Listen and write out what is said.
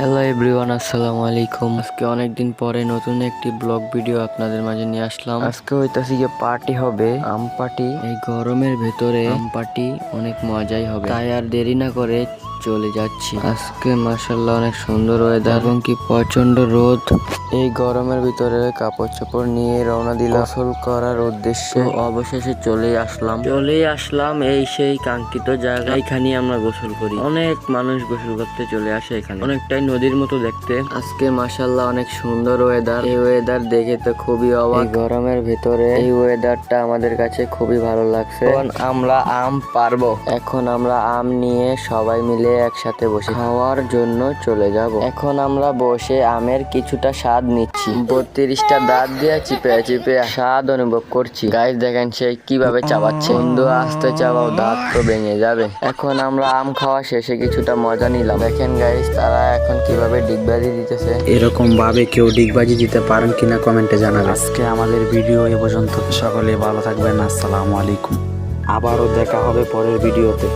Hello everyone, আসসালামু আলাইকুম। আজকে অনেকদিন পরে নতুন একটি ব্লগ ভিডিও আপনাদের মাঝে নিয়ে আসলাম। আজকে হইতাছি যে পার্টি হবে, আম পার্টি। এই গরমের ভেতরে আম পার্টি অনেক মজাই হবে, তাই আর দেরি না করে চলে যাচ্ছি। আজকে মাশাআল্লাহ অনেক সুন্দর ওয়েদার এবং কি প্রচন্ড রোদ। এই গরমের ভিতরে কাপড় চোপড় নিয়ে রওনা দিলাম গোসল করার উদ্দেশ্যে। অবশেষে চলেই আসলাম এই সেই কাঙ্ক্ষিত জায়গা। এখানে আমরা গোসল করি। অনেক মানুষ গোসল করতে চলে আসে এখানে, অনেকটাই নদীর মতো দেখতে। আজকে মাশাআল্লাহ অনেক সুন্দর ওয়েদার। এই ওয়েদার দেখে তো খুবই অবাক। এই গরমের ভিতরে এই ওয়েদারটা আমাদের কাছে খুবই ভালো লাগছে। এখন আমরা আম পারবো। এখন আমরা আম নিয়ে সবাই মিলে একসাথে বসে খাওয়ার জন্য চলে যাব। এখন আমরা বসে আমের কিছুটা স্বাদ নিচ্ছি। 32টা দাঁত দিয়ে চিপে চিপে স্বাদ অনুভব করছি। গাইস দেখেন সে কিভাবে চাবাচ্ছে। বন্ধু আস্তে চাবাও, দাঁত তো ভেঙে যাবে। এখন আমরা আম খাওয়া শেষে কিছুটা মজা নিলাম। দেখেন গাইস তারা এখন কিভাবে ডিগবাজি দিতেছে। এরকম ভাবে কেউ ডিগবাজি দিতে পারেন কিনা কমেন্টে জানাবেন। আজকে আমাদের ভিডিও এ পর্যন্ত। সকলে ভালো থাকবেন। আসসালামু আলাইকুম। আবারও দেখা হবে পরের ভিডিওতে।